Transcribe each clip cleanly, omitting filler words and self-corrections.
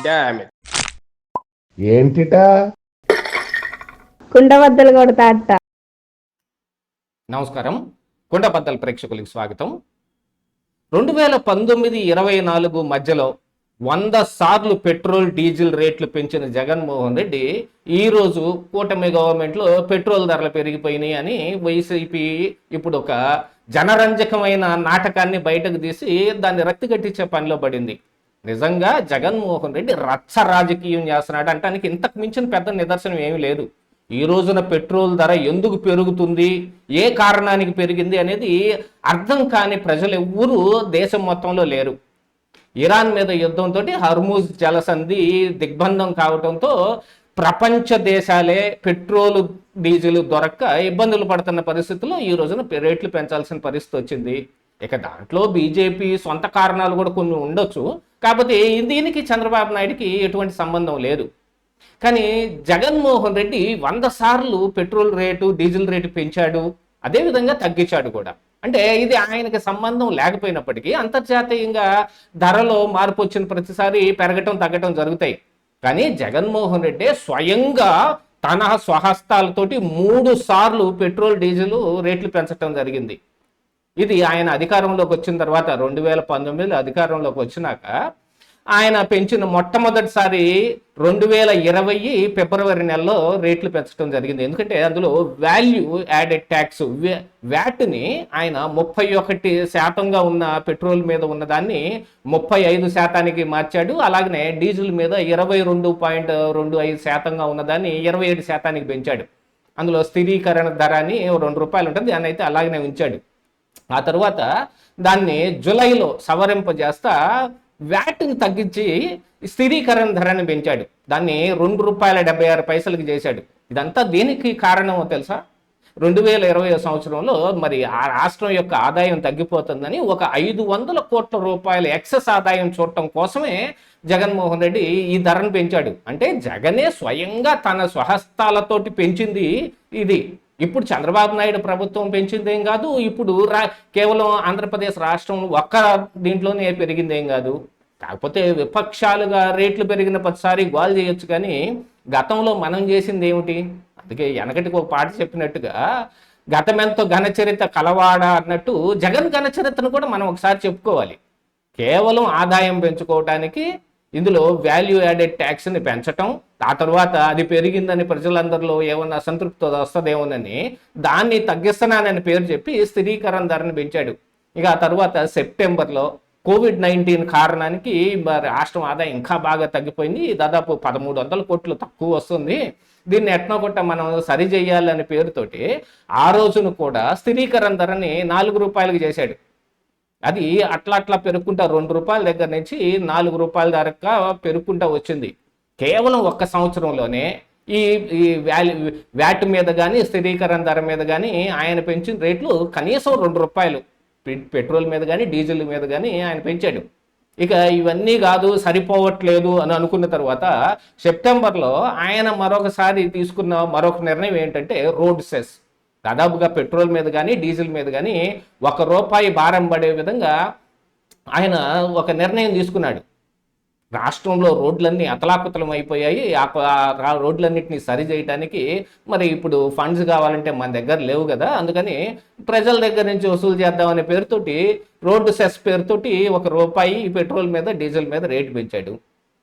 Damn it. ఏంటిటా కుండబద్దలు కొడతా అత్త. నమస్కారం, కుండబద్దల ప్రేక్షకులకు స్వాగతం. 2019-24 మధ్యలో 100 సార్లు పెట్రోల్ డీజిల్ రేట్లు పెంచిన జగన్మోహన్ రెడ్డి ఈరోజు కూటమి గవర్నమెంట్లో పెట్రోల్ ధరలు పెరిగిపోయినాయి అని వైసీపీ ఇప్పుడు ఒక జనరంజకమైన నాటకాన్ని బయటకు తీసి దాన్ని రక్తి కట్టించే పనిలో పడింది. నిజంగా జగన్మోహన్ రెడ్డి రచ్చ రాజకీయం చేస్తున్నాడు అంటానికి ఇంతకు మించిన పెద్ద నిదర్శనం ఏమీ లేదు. ఈ రోజున పెట్రోల్ ధర ఎందుకు పెరుగుతుంది, ఏ కారణానికి పెరిగింది అనేది అర్థం కాని ప్రజలు ఎవ్వరూ దేశం మొత్తంలో లేరు. ఇరాన్ మీద యుద్ధంతో హర్మూజ్ జలసంధి దిగ్బంధం కావడంతో ప్రపంచ దేశాలే పెట్రోల్ డీజిల్ దొరక్క ఇబ్బందులు పడుతున్న పరిస్థితుల్లో ఈ రోజున రేట్లు పెంచాల్సిన పరిస్థితి వచ్చింది. ఇక దాంట్లో బీజేపీ సొంత కారణాలు కూడా కొన్ని ఉండొచ్చు, కాకపోతే దీనికి చంద్రబాబు నాయుడికి ఎటువంటి సంబంధం లేదు. కానీ జగన్మోహన్ రెడ్డి 100 సార్లు పెట్రోల్ రేటు డీజిల్ రేటు పెంచాడు, అదేవిధంగా తగ్గించాడు కూడా. అంటే ఇది ఆయనకి సంబంధం లేకపోయినప్పటికీ అంతర్జాతీయంగా ధరలో మార్పు వచ్చిన ప్రతిసారి పెరగటం తగ్గటం జరుగుతాయి. కానీ జగన్మోహన్ రెడ్డి స్వయంగా తన స్వహస్తాలతోటి 3 సార్లు పెట్రోల్ డీజిల్ రేట్లు పెంచడం జరిగింది. ఇది ఆయన అధికారంలోకి వచ్చిన తర్వాత 2019 అధికారంలోకి వచ్చినాక ఆయన పెంచిన మొట్టమొదటిసారి 2020 ఫిబ్రవరి నెలలో రేట్లు పెంచడం జరిగింది. ఎందుకంటే అందులో వాల్యూ యాడెడ్ ట్యాక్స్ వ్యాట్ని ఆయన 31% ఉన్న పెట్రోల్ మీద ఉన్నదాన్ని 35% మార్చాడు. అలాగనే డీజిల్ మీద 22.25% ఉన్నదాన్ని 27% పెంచాడు. అందులో స్థిరీకరణ ధర అని ₹2 ఉంటుంది, దాన్ని అయితే అలాగనే ఉంచాడు. ఆ తర్వాత దాన్ని జూలైలో సవరింపజేస్తా వ్యాట్ని తగ్గించి స్థిరీకరణ ధరని పెంచాడు. దాన్ని ₹2.76 చేశాడు. ఇదంతా దేనికి కారణమో తెలుసా? 2020 సంవత్సరంలో మరి ఆ రాష్ట్రం యొక్క ఆదాయం తగ్గిపోతుందని ఒక ₹500 కోట్ల ఎక్సెస్ ఆదాయం చూడటం కోసమే జగన్మోహన్ రెడ్డి ఈ ధరను పెంచాడు. అంటే జగనే స్వయంగా తన స్వహస్తాలతోటి పెంచింది ఇది. ఇప్పుడు చంద్రబాబు నాయుడు ప్రభుత్వం పెంచిందేం కాదు, ఇప్పుడు కేవలం ఆంధ్రప్రదేశ్ రాష్ట్రం ఒక్క దీంట్లోనే పెరిగిందేం కాదు. కాకపోతే విపక్షాలుగా రేట్లు పెరిగిన ప్రతిసారి గోల్ చేయొచ్చు, కానీ గతంలో మనం చేసింది ఏమిటి? అందుకే వెనకటికి ఒక పాట చెప్పినట్టుగా గతమెంతో ఘనచరిత కలవాడ అన్నట్టు జగన్ ఘనచరితను కూడా మనం ఒకసారి చెప్పుకోవాలి. కేవలం ఆదాయం పెంచుకోవటానికి ఇందులో వాల్యూ యాడెడ్ ట్యాక్స్ని పెంచటం, ఆ తర్వాత అది పెరిగిందని ప్రజలందరిలో ఏమన్నా అసంతృప్తి వస్తుందేమోనని దాన్ని తగ్గిస్తున్నానని పేరు చెప్పి స్థిరీకరణ ధరను పెంచాడు. ఇక ఆ తర్వాత సెప్టెంబర్లో COVID-19 కారణానికి రాష్ట్రం ఆదాయం ఇంకా బాగా తగ్గిపోయింది. దాదాపు 1300 కోట్లు తక్కువ వస్తుంది. దీన్ని ఎట్నో కొట్ట మనం సరి చేయాలనే పేరుతోటి ఆ రోజును కూడా స్థిరీకరణ ధరని ₹4 చేశాడు. అది అట్లా పెరుగుకుంటా ₹2 దగ్గర నుంచి ₹4 దాకా పెరుగుకుంటా వచ్చింది. కేవలం ఒక్క సంవత్సరంలోనే ఈ వ్యాట్ మీద కానీ స్థిరీకరణ ధర మీద కానీ ఆయన పెంచిన రేట్లు కనీసం ₹2 పెట్రోల్ మీద కానీ డీజిల్ మీద కానీ ఆయన పెంచాడు. ఇక ఇవన్నీ కాదు, సరిపోవట్లేదు అని అనుకున్న తర్వాత సెప్టెంబర్లో ఆయన మరొకసారి తీసుకున్న మరొక నిర్ణయం ఏంటంటే రోడ్ సెస్. దాదాపుగా పెట్రోల్ మీద కానీ డీజిల్ మీద కానీ ₹1 భారం పడే విధంగా ఆయన ఒక నిర్ణయం తీసుకున్నాడు. రాష్ట్రంలో రోడ్లన్నీ అతలాకుతలం అయిపోయాయి. ఆ రోడ్లన్నింటినీ సరి చేయడానికి మరి ఇప్పుడు ఫండ్స్ కావాలంటే మన దగ్గర లేవు కదా, అందుకని ప్రజల దగ్గర నుంచి వసూలు చేద్దామనే పేరుతోటి రోడ్డు సెస్ పేరుతోటి ₹1 పెట్రోల్ మీద డీజిల్ మీద రేటు పెంచాడు.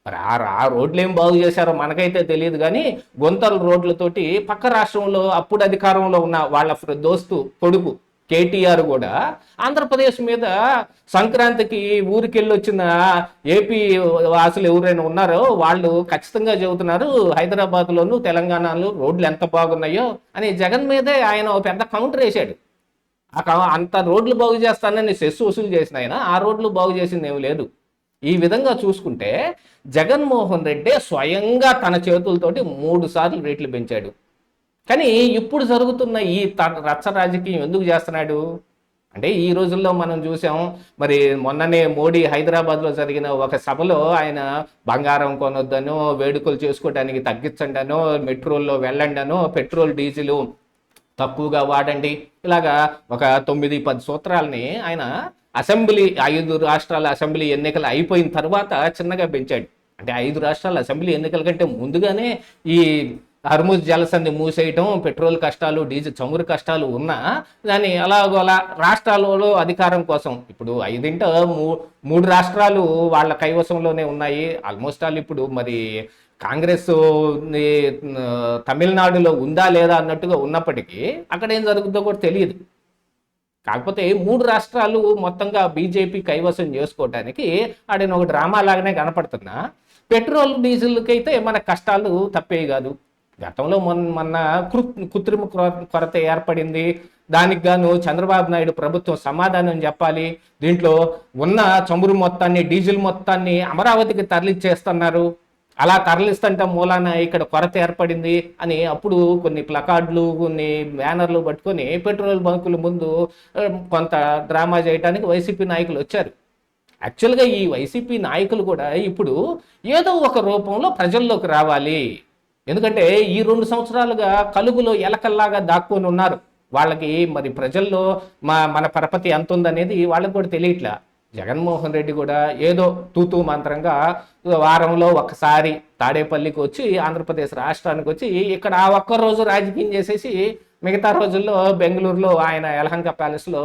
మరి ఆ రోడ్లు ఏం బాగు చేశారో మనకైతే తెలియదు, కానీ గుంతల రోడ్లతోటి పక్క రాష్ట్రంలో అప్పుడు అధికారంలో ఉన్న వాళ్ళ దోస్తు కొడుకు కేటీఆర్ కూడా ఆంధ్రప్రదేశ్ మీద సంక్రాంతికి ఊరికెళ్ళి వచ్చిన ఏపీ వాసులు ఎవరైనా ఉన్నారో వాళ్ళు ఖచ్చితంగా చెబుతున్నారు హైదరాబాద్లోను తెలంగాణలో రోడ్లు ఎంత బాగున్నాయో అని. జగన్ మీదే ఆయన పెద్ద కౌంటర్ వేశాడు. అంత రోడ్లు బాగు చేస్తానని సెస్ వసూలు చేసిన ఆయన ఆ రోడ్లు బాగు చేసింది ఏమి లేదు. ఈ విధంగా చూసుకుంటే జగన్మోహన్ రెడ్డి స్వయంగా తన చేతులతోటి 3 సార్లు రేట్లు పెంచాడు. కానీ ఇప్పుడు జరుగుతున్న ఈ రచ్చ రాజకీయం ఎందుకు చేస్తున్నాడు అంటే, ఈ రోజుల్లో మనం చూసాం. మరి మొన్ననే మోడీ హైదరాబాద్లో జరిగిన ఒక సభలో ఆయన బంగారం కొనొద్దనో, వేడుకలు చేసుకోవడానికి తగ్గించండనో, మెట్రోల్లో వెళ్ళండనో, పెట్రోల్ డీజిల్ తక్కువగా వాడండి, ఇలాగా ఒక 9-10 సూత్రాలని ఆయన అసెంబ్లీ 5 రాష్ట్రాల అసెంబ్లీ ఎన్నికలు అయిపోయిన తర్వాత చిన్నగా పెంచాడు. అంటే 5 రాష్ట్రాల అసెంబ్లీ ఎన్నికల కంటే ముందుగానే ఈ హర్ముజ్ జలసంధి మూసేయటం, పెట్రోల్ కష్టాలు, డీజిల్ చమురు కష్టాలు ఉన్నా దాన్ని అలాగోలా రాష్ట్రాలలో అధికారం కోసం ఇప్పుడు 3 రాష్ట్రాలు వాళ్ళ కైవసంలోనే ఉన్నాయి. ఆల్మోస్ట్ ఆల్ ఇప్పుడు మరి కాంగ్రెస్ తమిళనాడులో ఉందా లేదా అన్నట్టుగా ఉన్నప్పటికీ అక్కడ ఏం జరుగుతుందో కూడా తెలియదు. కాకపోతే 3 రాష్ట్రాలు మొత్తంగా బీజేపీ కైవసం చేసుకోవడానికి ఆడిన ఒక డ్రామా లాగానే కనపడుతున్నా, పెట్రోల్ డీజిల్కి అయితే మన కష్టాలు తప్పేవి కాదు. గతంలో మొన్న కృత్రిమ కొరత ఏర్పడింది. దానికి గాను చంద్రబాబు నాయుడు ప్రభుత్వం సమాధానం చెప్పాలి. దీంట్లో ఉన్న చమురు మొత్తాన్ని, డీజిల్ మొత్తాన్ని అమరావతికి తరలిచ్చేస్తున్నారు, అలా తరలిస్తుంటే మూలాన ఇక్కడ కొరత ఏర్పడింది అని అప్పుడు కొన్ని ప్లకార్డులు, కొన్ని బ్యానర్లు పట్టుకొని పెట్రోల్ బంకుల ముందు కొంత డ్రామా చేయడానికి వైసీపీ నాయకులు వచ్చారు. యాక్చువల్గా ఈ వైసీపీ నాయకులు కూడా ఇప్పుడు ఏదో ఒక రూపంలో ప్రజల్లోకి రావాలి. ఎందుకంటే ఈ 2 సంవత్సరాలుగా కలుగులో ఎలకల్లాగా దాక్కొని ఉన్నారు. వాళ్ళకి మరి ప్రజల్లో మన పరపతి ఎంత ఉందనేది వాళ్ళకి కూడా తెలియట్లా. జగన్మోహన్ రెడ్డి కూడా ఏదో తూతూ మంత్రంగా వారంలో ఒకసారి తాడేపల్లికి వచ్చి ఆంధ్రప్రదేశ్ రాష్ట్రానికి వచ్చి ఇక్కడ ఆ ఒక్కరోజు రాజకీయం చేసేసి మిగతా రోజుల్లో బెంగళూరులో ఆయన యలహంక ప్యాలెస్లో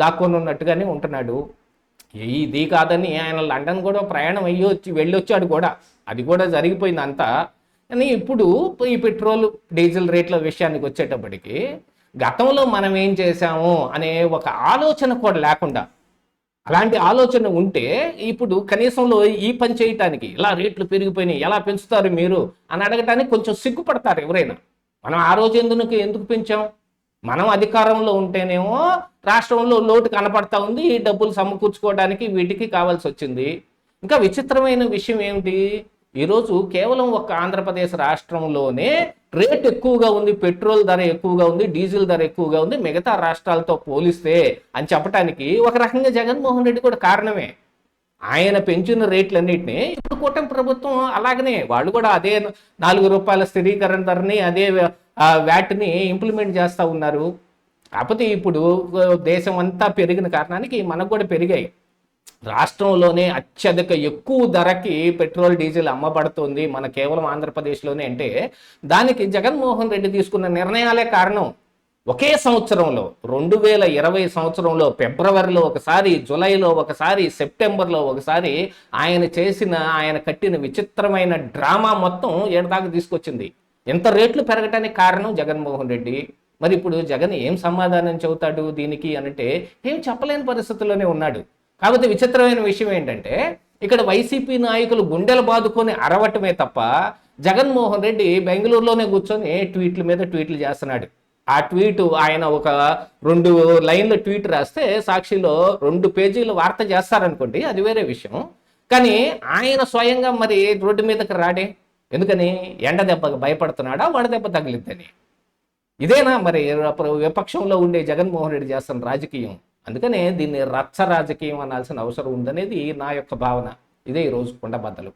దాక్కొని ఉన్నట్టుగానే ఉంటున్నాడు. ఇది కాదని ఆయన లండన్ కూడా ప్రయాణం వెళ్ళొచ్చాడు కూడా, అది కూడా జరిగిపోయింది అంతా. కానీ ఇప్పుడు ఈ పెట్రోల్ డీజిల్ రేట్ల విషయానికి వచ్చేటప్పటికి గతంలో మనం ఏం చేశాము అనే ఒక ఆలోచన కూడా లేకుండా, అలాంటి ఆలోచన ఉంటే ఇప్పుడు కనీసంలో ఈ పని చేయటానికి ఇలా రేట్లు పెరిగిపోయినాయి ఎలా పెంచుతారు మీరు అని అడగటానికి కొంచెం సిగ్గుపడతారు ఎవరైనా. మనం ఆ రోజు ఎందుకు పెంచాం? మనం అధికారంలో ఉంటేనేమో రాష్ట్రంలో లోటు కనపడతా ఉంది, ఈ డబ్బులు సమకూర్చుకోవడానికి వీటికి కావాల్సి వచ్చింది. ఇంకా విచిత్రమైన విషయం ఏమిటి, ఈరోజు కేవలం ఒక ఆంధ్రప్రదేశ్ రాష్ట్రంలోనే రేట్ ఎక్కువగా ఉంది, పెట్రోల్ ధర ఎక్కువగా ఉంది, డీజిల్ ధర ఎక్కువగా ఉంది మిగతా రాష్ట్రాలతో పోలిస్తే అని చెప్పడానికి ఒక రకంగా జగన్మోహన్ రెడ్డి కూడా కారణమే. ఆయన పెంచిన రేట్లన్నింటినీ ఇప్పుడు కూటమి ప్రభుత్వం అలాగనే వాళ్ళు కూడా అదే 4 రూపాయల స్థిరీకరణ ధరని, అదే వ్యాట్ని ఇంప్లిమెంట్ చేస్తూ ఉన్నారు. కాకపోతే ఇప్పుడు దేశం అంతా పెరిగిన కారణానికి మనకు కూడా పెరిగాయి. రాష్ట్రంలోనే అత్యధిక ఎక్కువ ధరకి పెట్రోల్ డీజిల్ అమ్మబడుతుంది మన కేవలం ఆంధ్రప్రదేశ్లోనే అంటే దానికి జగన్మోహన్ రెడ్డి తీసుకున్న నిర్ణయాలే కారణం. ఒకే సంవత్సరంలో 2020 సంవత్సరంలో ఫిబ్రవరిలో ఒకసారి, జూలైలో ఒకసారి, సెప్టెంబర్లో ఒకసారి ఆయన కట్టిన విచిత్రమైన డ్రామా మొత్తం ఏడాదికి తీసుకొచ్చింది. ఎంత రేట్లు పెరగటానికి కారణం జగన్మోహన్ రెడ్డి. మరి ఇప్పుడు జగన్ ఏం సమాధానం చెబుతాడు దీనికి అనంటే ఏం చెప్పలేని పరిస్థితుల్లోనే ఉన్నాడు. కాకపోతే విచిత్రమైన విషయం ఏంటంటే ఇక్కడ వైసీపీ నాయకులు గుండెలు బాదుకొని అరవటమే తప్ప జగన్మోహన్ రెడ్డి బెంగళూరులోనే కూర్చొని ట్వీట్ల మీద ట్వీట్లు చేస్తున్నాడు. ఆ ట్వీట్ ఆయన ఒక 2 లైన్ల ట్వీట్ రాస్తే సాక్షిలో 2 పేజీల వార్త చేస్తారనుకోండి, అది వేరే విషయం. కానీ ఆయన స్వయంగా మరి రోడ్డు మీదకి రాడే. ఎందుకని? ఎండ దెబ్బకు భయపడుతున్నాడా, వడదెబ్బ తగిలిద్దని. ఇదేనా మరి విపక్షంలో ఉండే జగన్మోహన్ రెడ్డి చేస్తున్న రాజకీయం? అందుకనే దీన్ని రచ్చ రాజకీయం అనాల్సిన అవసరం ఉందనేది నా యొక్క భావన. ఇదే ఈరోజు కుండబద్దలు.